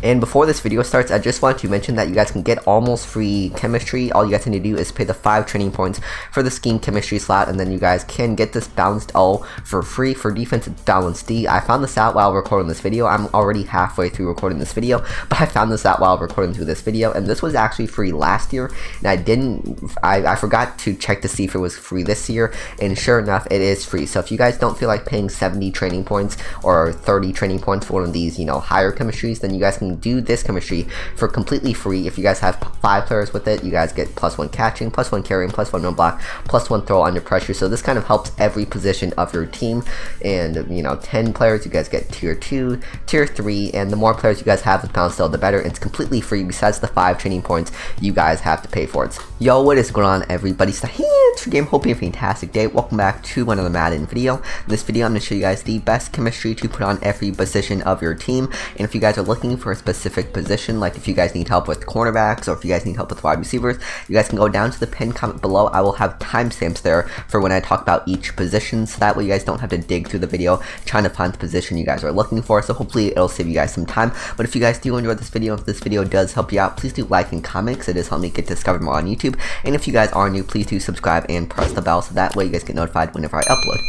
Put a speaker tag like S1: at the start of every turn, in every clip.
S1: And before this video starts, I just want to mention that you guys can get almost free chemistry. All you guys need to do is pay the 5 training points for the scheme chemistry slot, and then you guys can get this balanced O for free. For defense, it's balanced D. I found this out while recording this video. I'm already halfway through recording this video, but I found this out while recording through this video, and this was actually free last year, and I forgot to check to see if it was free this year, and sure enough, it is free. So if you guys don't feel like paying 70 training points or 30 training points for one of these, higher chemistries, then you guys can do this chemistry for completely free. If you guys have 5 players with it, you guys get +1 catching, +1 carrying, +1 run block, +1 throw under pressure. So this kind of helps every position of your team. And 10 players, you guys get tier 2, tier 3, and the more players you guys have with pound still, the better. It's completely free besides the 5 training points you guys have to pay for it. Yo, what is going on, everybody? It's the Hands Game. Hope you have a fantastic day. Welcome back to another Madden video. In this video, I'm going to show you guys the best chemistry to put on every position of your team. And if you guys are looking for a specific position, like if you guys need help with cornerbacks or if you guys need help with wide receivers, you guys can go down to the pinned comment below. I will have timestamps there for when I talk about each position, so that way you guys don't have to dig through the video trying to find the position you guys are looking for. So hopefully it'll save you guys some time. But if you guys do enjoy this video, if this video does help you out, please do like and comment, because it does help me get discovered more on YouTube. And if you guys are new, please do subscribe and press the bell, so that way you guys get notified whenever I upload.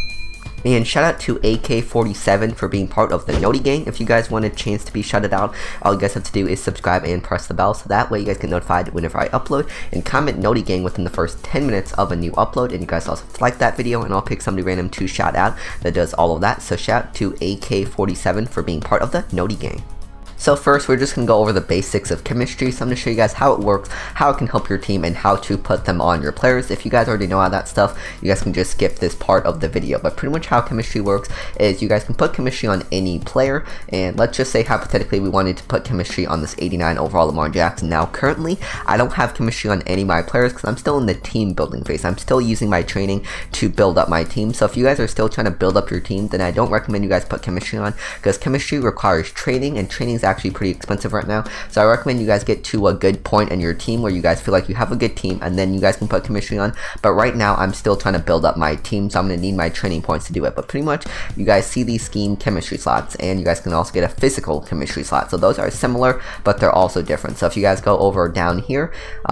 S1: And shout out to AK47 for being part of the Noti gang. If you guys want a chance to be shouted out, all you guys have to do is subscribe and press the bell, so that way you guys get notified whenever I upload. And comment Noti gang within the first 10 minutes of a new upload. And you guys also like that video, and I'll pick somebody random to shout out that does all of that. So shout out to AK47 for being part of the Noti gang. So first, we're just going to go over the basics of chemistry. So I'm going to show you guys how it works, how it can help your team, and how to put them on your players. If you guys already know all that stuff, you guys can just skip this part of the video. But pretty much how chemistry works is you guys can put chemistry on any player. And let's just say hypothetically we wanted to put chemistry on this 89 overall Lamar Jackson. Now currently, I don't have chemistry on any of my players because I'm still in the team building phase. I'm still using my training to build up my team. So if you guys are still trying to build up your team, then I don't recommend you guys put chemistry on, because chemistry requires training, and training is actually pretty expensive right now. So I recommend you guys get to a good point in your team where you guys feel like you have a good team, and then you guys can put chemistry on. But right now I'm still trying to build up my team, so I'm going to need my training points to do it. But pretty much you guys see these scheme chemistry slots, and you guys can also get a physical chemistry slot. So those are similar, but they're also different. So if you guys go over down here,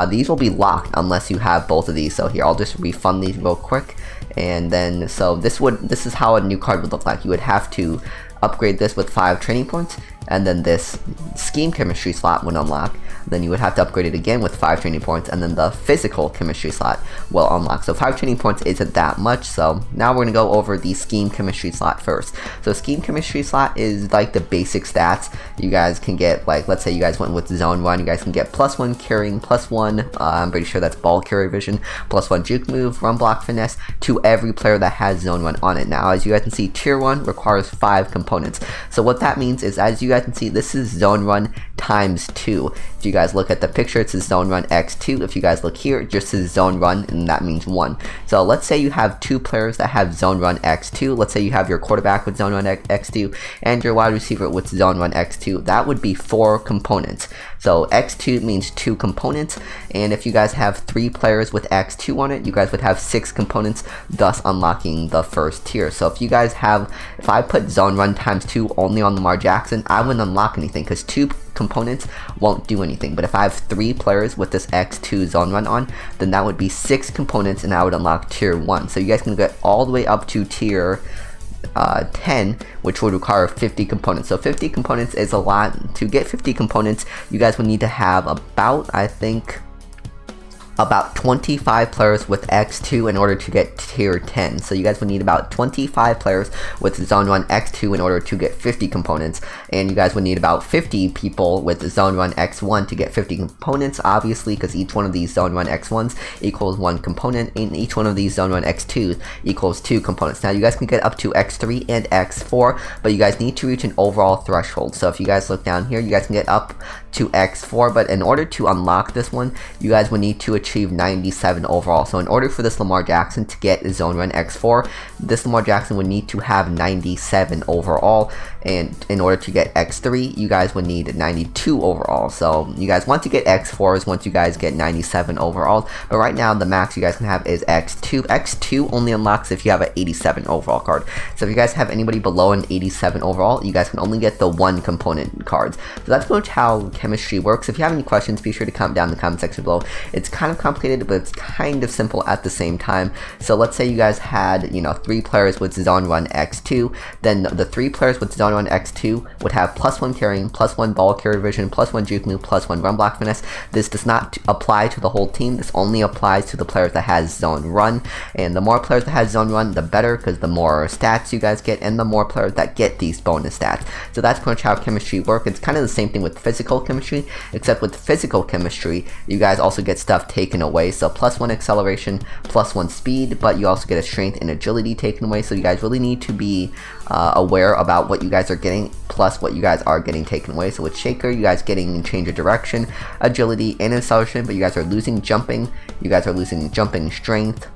S1: these will be locked unless you have both of these. So here, I'll just refund these real quick. And then so this is how a new card would look like. You would have to upgrade this with 5 training points, and then this scheme chemistry slot would unlock. Then you would have to upgrade it again with 5 training points, and then the physical chemistry slot will unlock. So 5 training points isn't that much. So now we're going to go over the scheme chemistry slot first. So scheme chemistry slot is like the basic stats you guys can get. Like let's say you guys went with zone run, you guys can get +1 carrying, +1 I'm pretty sure that's ball carrier vision, +1 juke move, run block finesse to every player that has zone run on it. Now as you guys can see, tier 1 requires 5 components. So what that means is, as you guys can see, this is zone run times 2. If you guys look at the picture, it says zone run x2. If you guys look here, it just says zone run, and that means 1. So let's say you have 2 players that have zone run x2. Let's say you have your quarterback with zone run x2 and your wide receiver with zone run x2. That would be 4 components. So x2 means 2 components, and if you guys have 3 players with x2 on it, you guys would have 6 components, thus unlocking the first tier. So if I put zone run times 2 only on Lamar Jackson, I wouldn't unlock anything, because 2 components won't do anything. But if I have 3 players with this x2 zone run on, then that would be 6 components, and I would unlock tier 1. So you guys can get all the way up to tier 10, which would require 50 components. So 50 components is a lot. To get 50 components, you guys would need to have about, I think, about 25 players with x2 in order to get tier 10. So you guys would need about 25 players with zone run x2 in order to get 50 components, and you guys would need about 50 people with zone run x1 to get 50 components, obviously, because each one of these zone run x1s equals 1 component, and each one of these zone run x2s equals 2 components. Now you guys can get up to x3 and x4, but you guys need to reach an overall threshold. So if you guys look down here, you guys can get up to x4, but in order to unlock this one, you guys would need to achieve 97 overall. So in order for this Lamar Jackson to get zone run x4, this Lamar Jackson would need to have 97 overall. and in order to get X3, you guys would need 92 overall. So you guys want to get X4s once you guys get 97 overall, but right now the max you guys can have is X2. X2 only unlocks if you have an 87 overall card. So if you guys have anybody below an 87 overall, you guys can only get the 1 component cards. So that's pretty much how chemistry works. If you have any questions, be sure to comment down in the comment section below. It's kind of complicated, but it's kind of simple at the same time. So let's say you guys had, you know, 3 players with Zone Run X2, then the 3 players with Zone Run X2 would have +1 carrying, +1 ball carrier vision, +1 juke move, +1 run block finesse. This does not apply to the whole team. This only applies to the players that has Zone Run, and the more players that has Zone Run, the better, because the more stats you guys get, and the more players that get these bonus stats. So that's pretty much how chemistry works. It's kind of the same thing with physical chemistry, except with physical chemistry, you guys also get stuff taken away. So +1 acceleration, +1 speed, but you also get a strength and agility taken away. So you guys really need to be aware about what you guys are getting, plus what you guys are getting taken away. So with Shaker, you guys getting change of direction, agility, and acceleration, but you guys are losing jumping, you guys are losing jumping strength.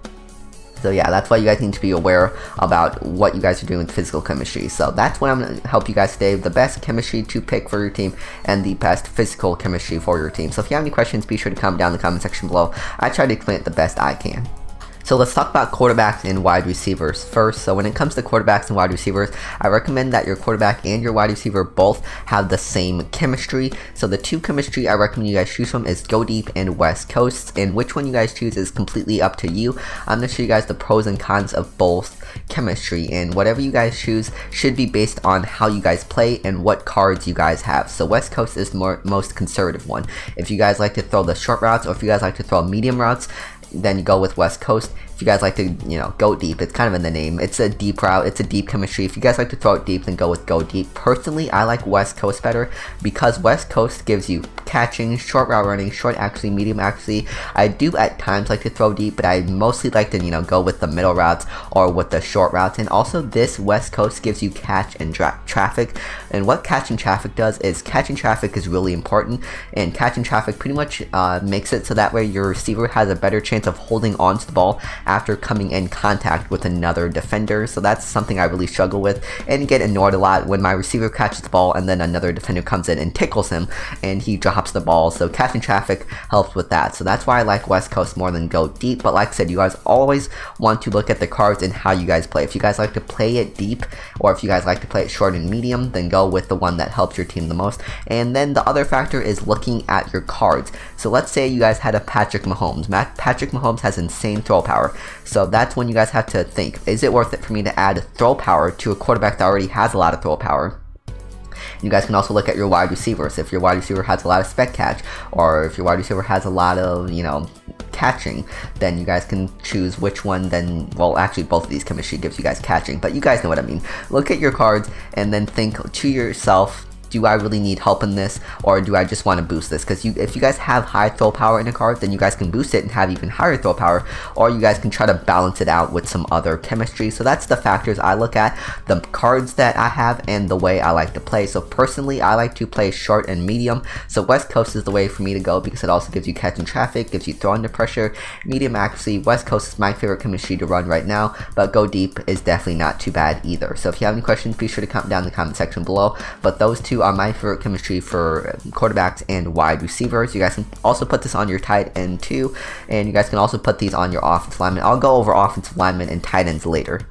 S1: So yeah, that's why you guys need to be aware about what you guys are doing with physical chemistry. So that's what I'm going to help you guys today, the best chemistry to pick for your team and the best physical chemistry for your team. So if you have any questions, be sure to comment down in the comment section below. I try to explain it the best I can. So let's talk about quarterbacks and wide receivers first. So when it comes to quarterbacks and wide receivers, I recommend that your quarterback and your wide receiver both have the same chemistry. So the 2 chemistry I recommend you guys choose from is Go Deep and West Coast, and which one you guys choose is completely up to you. I'm going to show you guys the pros and cons of both chemistry, and whatever you guys choose should be based on how you guys play and what cards you guys have. So West Coast is the most conservative one. If you guys like to throw the short routes, or if you guys like to throw medium routes, then you go with West Coast. If you guys like to, you know, go deep, it's kind of in the name. It's a deep route, it's a deep chemistry. If you guys like to throw it deep, then go with Go Deep. Personally, I like West Coast better because West Coast gives you catching, short route running, short accuracy, medium accuracy. I do at times like to throw deep, but I mostly like to, you know, go with the middle routes or with the short routes. And also this West Coast gives you catch and traffic. And what catching traffic does is catching traffic is really important, and catching traffic pretty much makes it so that way your receiver has a better chance of holding on to the ball after coming in contact with another defender. So that's something I really struggle with and get annoyed a lot when my receiver catches the ball and then another defender comes in and tickles him and he drops the ball. So catching traffic helps with that. So that's why I like West Coast more than Go Deep. But like I said, you guys always want to look at the cards and how you guys play. If you guys like to play it deep, or if you guys like to play it short and medium, then go with the one that helps your team the most. And then the other factor is looking at your cards. So let's say you guys had a Patrick Mahomes. Patrick Mahomes has insane throw power. So that's when you guys have to think, is it worth it for me to add throw power to a quarterback that already has a lot of throw power? You guys can also look at your wide receivers. If your wide receiver has a lot of spec catch, or if your wide receiver has a lot of, you know, catching, then you guys can choose which one. Then, well, actually both of these chemistry gives you guys catching, but you guys know what I mean. Look at your cards and then think to yourself, do I really need help in this, or do I just want to boost this? Because if you guys have high throw power in a card, then you guys can boost it and have even higher throw power, or you guys can try to balance it out with some other chemistry. So that's the factors I look at, the cards that I have and the way I like to play. So personally, I like to play short and medium. So West Coast is the way for me to go because it also gives you catching traffic, gives you throw under pressure, medium accuracy. West Coast is my favorite chemistry to run right now, but Go Deep is definitely not too bad either. So if you have any questions, be sure to comment down in the comment section below. But those two are my favorite chemistry for quarterbacks and wide receivers. You guys can also put this on your tight end too, and you guys can also put these on your offensive lineman. I'll go over offensive linemen and tight ends later.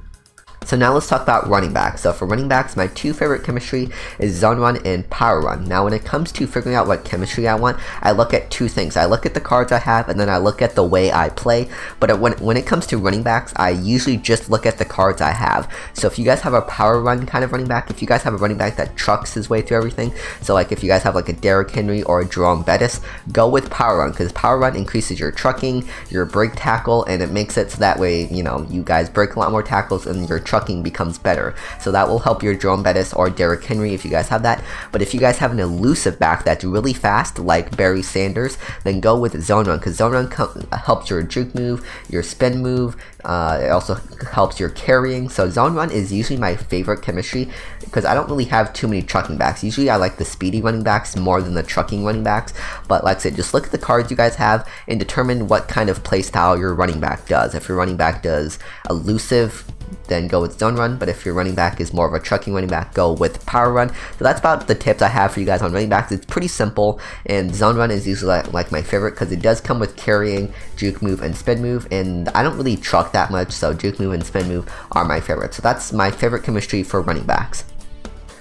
S1: So now let's talk about running backs. So for running backs, my 2 favorite chemistry is zone run and power run. Now when it comes to figuring out what chemistry I want, I look at 2 things. I look at the cards I have, and then I look at the way I play. But when it comes to running backs, I usually just look at the cards I have. So if you guys have a power run kind of running back, if you guys have a running back that trucks his way through everything, so like if you guys have like a Derrick Henry or a Jerome Bettis, go with power run, because power run increases your trucking, your break tackle, and it makes it so that way, you know, you guys break a lot more tackles and your trucking becomes better. So that will help your Jerome Bettis or Derrick Henry if you guys have that. But if you guys have an elusive back that's really fast like Barry Sanders, then go with zone run, because zone run helps your juke move, your spin move, it also helps your carrying. So zone run is usually my favorite chemistry because I don't really have too many trucking backs. Usually I like the speedy running backs more than the trucking running backs. But like I said, just look at the cards you guys have and determine what kind of play style your running back does. If your running back does elusive, then go with zone run. But if your running back is more of a trucking running back, go with power run. So that's about the tips I have for you guys on running backs. It's pretty simple, and zone run is usually like my favorite because it does come with carrying, juke move, and spin move, and I don't really truck that much, so juke move and spin move are my favorite. So that's my favorite chemistry for running backs.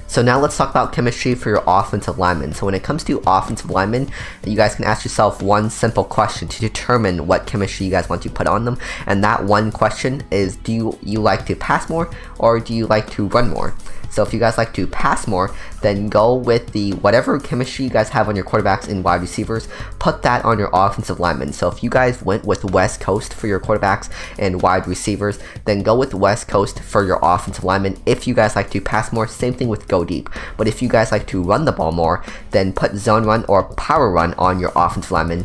S1: So now let's talk about chemistry for your offensive linemen. So when it comes to offensive linemen, you guys can ask yourself one simple question to determine what chemistry you guys want to put on them. And that one question is, do you like to pass more or do you like to run more? So if you guys like to pass more, then go with the whatever chemistry you guys have on your quarterbacks and wide receivers, put that on your offensive linemen. So if you guys went with West Coast for your quarterbacks and wide receivers, then go with West Coast for your offensive linemen. If you guys like to pass more, same thing with go deep. But if you guys like to run the ball more, then put zone run or power run on your offensive linemen,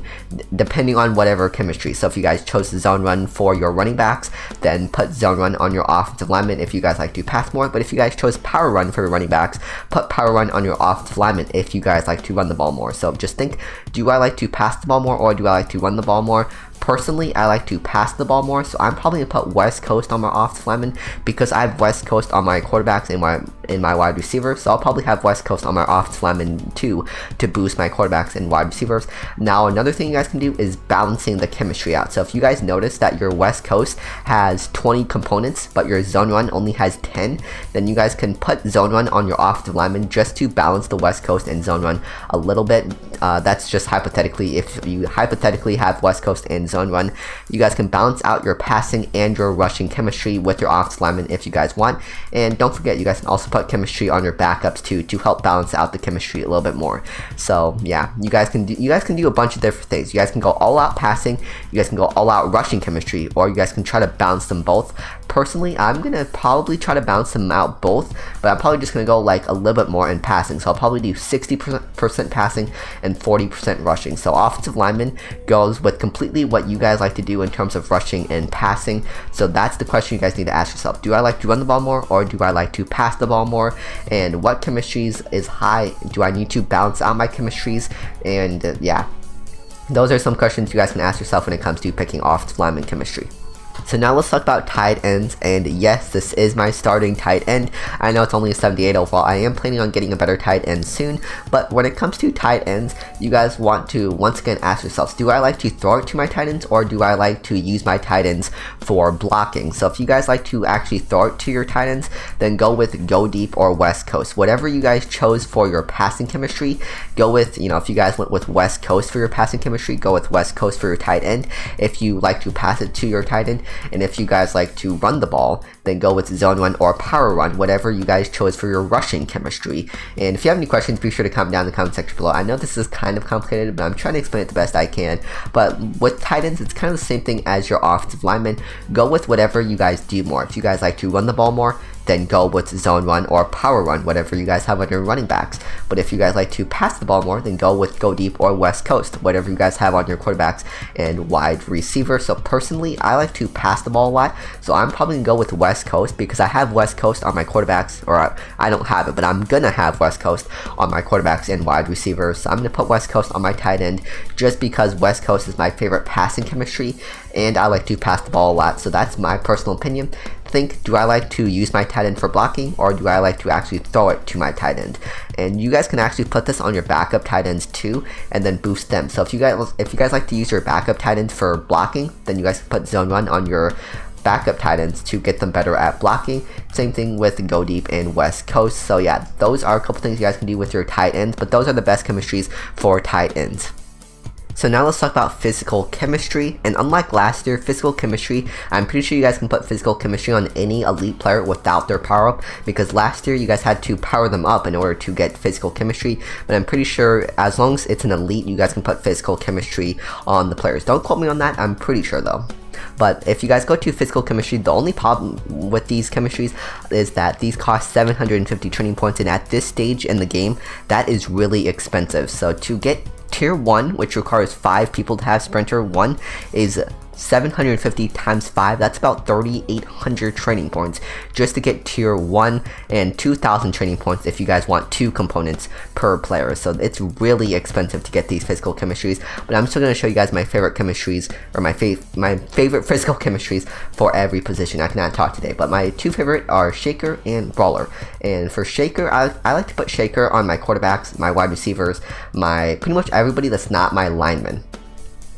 S1: depending on whatever chemistry. So if you guys chose zone run for your running backs, then put zone run on your offensive linemen if you guys like to pass more. But if you guys chose power run for your running backs, put power run on your offensive linemen if you guys like to run the ball more. So just think, do I like to pass the ball more or do I like to run the ball more? Personally, I like to pass the ball more, so I'm probably gonna put West Coast on my offensive linemen because I have West Coast on my quarterbacks and my wide receivers. So I'll probably have West Coast on my offensive linemen too to boost my quarterbacks and wide receivers. Now, another thing you guys can do is balancing the chemistry out. So if you guys notice that your West Coast has 20 components, but your zone run only has 10, then you guys can put zone run on your offensive linemen just to balance the West Coast and zone run a little bit. That's just hypothetically. If you hypothetically have West Coast and zone run, you guys can balance out your passing and your rushing chemistry with your offensive linemen if you guys want. And don't forget, you guys can also put chemistry on your backups too to help balance out the chemistry a little bit more. So yeah, you guys can do a bunch of different things. You guys can go all out passing, you guys can go all out rushing chemistry, or you guys can try to balance them both. Personally, I'm gonna probably try to balance them out both, but I'm probably just gonna go like a little bit more in passing. So I'll probably do 60% passing and 40% rushing. So offensive lineman goes with completely what you guys like to do in terms of rushing and passing. So that's the question you guys need to ask yourself. Do I like to run the ball more or do I like to pass the ball more? And what chemistries is high? Do I need to balance out my chemistries? And yeah, those are some questions you guys can ask yourself when it comes to picking offensive lineman chemistry. So now let's talk about tight ends, and yes, this is my starting tight end. I know it's only a 78 overall. I am planning on getting a better tight end soon, but when it comes to tight ends, you guys want to once again ask yourselves, do I like to throw it to my tight ends or do I like to use my tight ends for blocking? So if you guys like to actually throw it to your tight ends, then go with go deep or West Coast. Whatever you guys chose for your passing chemistry, go with, if you guys went with West Coast for your passing chemistry, go with West Coast for your tight end. If you like to pass it to your tight end, and if you guys like to run the ball, then go with zone run or power run, whatever you guys chose for your rushing chemistry. And if you have any questions, be sure to comment down in the comment section below. I know this is kind of complicated, but I'm trying to explain it the best I can. But with tight ends, it's kind of the same thing as your offensive linemen. Go with whatever you guys do more. If you guys like to run the ball more, then go with zone run or power run, whatever you guys have on your running backs. But if you guys like to pass the ball more, then go with go deep or West Coast, whatever you guys have on your quarterbacks and wide receiver. So personally, I like to pass the ball a lot, so I'm probably gonna go with West Coast because I have West Coast on my quarterbacks, or I don't have it, but I'm gonna have West Coast on my quarterbacks and wide receivers. So I'm gonna put West Coast on my tight end just because West Coast is my favorite passing chemistry, and I like to pass the ball a lot. So that's my personal opinion. Think, do I like to use my tight end for blocking or do I like to actually throw it to my tight end? And you guys can actually put this on your backup tight ends too and then boost them. So if you guys like to use your backup tight ends for blocking, then you guys can put zone run on your backup tight ends to get them better at blocking. Same thing with go deep and West Coast. So yeah, those are a couple things you guys can do with your tight ends, but those are the best chemistries for tight ends. So now let's talk about physical chemistry, and unlike last year, physical chemistry, I'm pretty sure you guys can put physical chemistry on any elite player without their power up, because last year you guys had to power them up in order to get physical chemistry, but I'm pretty sure as long as it's an elite, you guys can put physical chemistry on the players. Don't quote me on that, I'm pretty sure though. But if you guys go to physical chemistry, the only problem with these chemistries is that these cost 750 training points, and at this stage in the game, that is really expensive. So to get Tier 1, which requires 5 people to have Sprinter 1, is 750 times 5, that's about 3,800 training points just to get tier 1, and 2,000 training points if you guys want 2 components per player. So it's really expensive to get these physical chemistries, but I'm still going to show you guys my favorite chemistries, or my favorite physical chemistries for every position. I cannot talk today, but my 2 favorite are Shaker and Brawler. And for Shaker, I like to put Shaker on my quarterbacks, my wide receivers, my pretty much everybody that's not my lineman.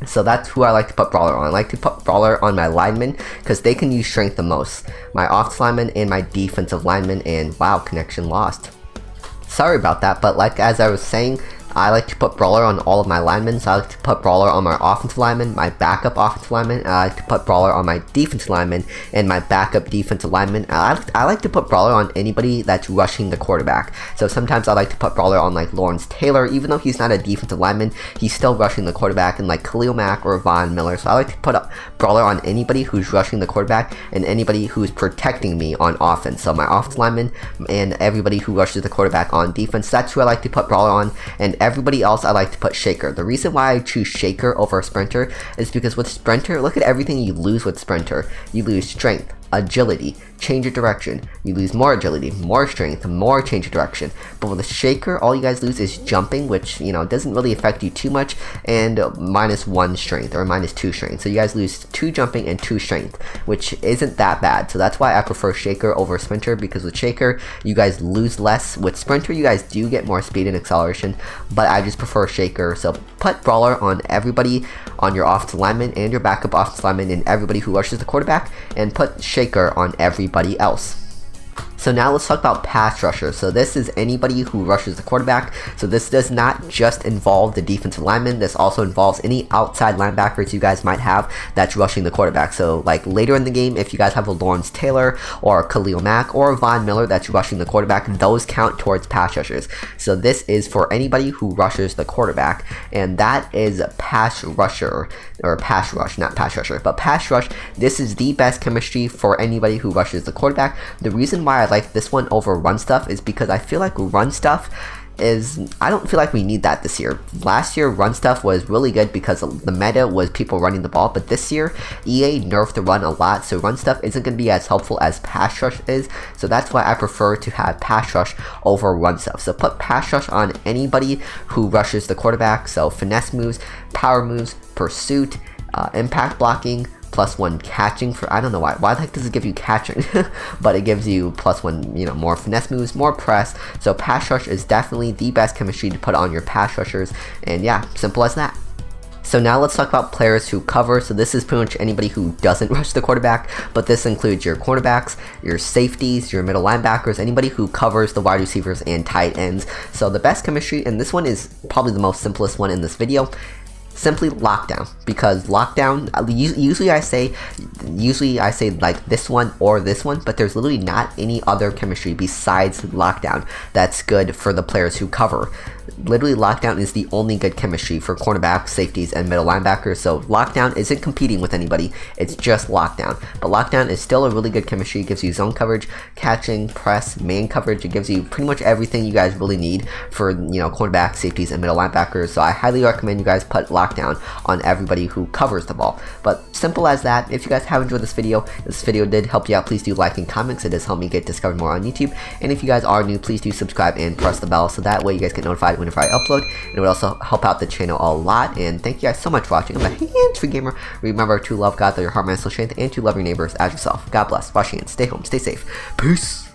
S1: So that's who I like to put Brawler on. I like to put Brawler on my linemen because they can use strength the most. My offensive lineman and my defensive lineman, and wow, connection lost. Sorry about that, but like as I was saying, I like to put Brawler on all of my linemen. So I like to put Brawler on my offensive lineman, my backup offensive lineman, and I like to put Brawler on my defensive lineman and my backup defensive lineman. I like to put Brawler on anybody that's rushing the quarterback. So sometimes I like to put Brawler on like Lawrence Taylor, even though he's not a defensive lineman, he's still rushing the quarterback, and like Khalil Mack or Von Miller. So I like to put Brawler on anybody who's rushing the quarterback and anybody who's protecting me on offense. So my offensive lineman and everybody who rushes the quarterback on defense, that's who I like to put Brawler on. And everybody else I like to put Shaker. The reason why I choose Shaker over Sprinter is because with Sprinter, look at everything you lose with Sprinter. You lose strength, agility, change of direction. You lose more agility, more strength, more change of direction. But with a Shaker, all you guys lose is jumping, which, you know, doesn't really affect you too much, and -1 strength or -2 strength. So you guys lose 2 jumping and 2 strength, which isn't that bad. So that's why I prefer Shaker over Sprinter, because with Shaker, you guys lose less. With Sprinter, you guys do get more speed and acceleration, but I just prefer Shaker. So put Brawler on everybody, on your offensive lineman and your backup offensive lineman and everybody who rushes the quarterback, and put Shaker on everybody else. So now let's talk about pass rushers. So this is anybody who rushes the quarterback. So this does not just involve the defensive lineman. This also involves any outside linebackers you guys might have that's rushing the quarterback. So like later in the game, if you guys have a Lawrence Taylor or a Khalil Mack or a Von Miller that's rushing the quarterback, those count towards pass rushers. So this is for anybody who rushes the quarterback, and that is pass rusher, or pass rush, not pass rusher, but pass rush. This is the best chemistry for anybody who rushes the quarterback. The reason why I like this one over run stuff is because I feel like run stuff I don't feel like we need that this year. Last year, run stuff was really good because the meta was people running the ball, but this year, EA nerfed the run a lot, so run stuff isn't going to be as helpful as pass rush is, so that's why I prefer to have pass rush over run stuff. So put pass rush on anybody who rushes the quarterback, so finesse moves, power moves, pursuit, impact blocking, +1 catching. For I don't know why the heck does it give you catching, but it gives you +1, you know, more finesse moves, more press. So pass rush is definitely the best chemistry to put on your pass rushers, and yeah, simple as that. So now let's talk about players who cover. So this is pretty much anybody who doesn't rush the quarterback, but this includes your cornerbacks, your safeties, your middle linebackers, anybody who covers the wide receivers and tight ends. So the best chemistry, and this one is probably the most simplest one in this video, simply lockdown, because lockdown, usually I say like this one or this one, but there's literally not any other chemistry besides lockdown that's good for the players who cover. Literally lockdown is the only good chemistry for cornerbacks, safeties, and middle linebackers. So lockdown isn't competing with anybody, it's just lockdown. But lockdown is still a really good chemistry. It gives you zone coverage, catching, press, man coverage. It gives you pretty much everything you guys really need for, you know, cornerbacks, safeties, and middle linebackers. So I highly recommend you guys put lockdown on everybody who covers the ball. But simple as that. If you guys have enjoyed this video did help you out, please do like and comments. It does help me get discovered more on YouTube. And if you guys are new, please do subscribe and press the bell, so that way you guys get notified whenever I upload. It would also help out the channel a lot. And thank you guys so much for watching. I'm the hands-free gamer. Remember to love God, through your heart, mind, soul, strength, and to love your neighbors as yourself. God bless. Wash your hands. Stay home. Stay safe. Peace.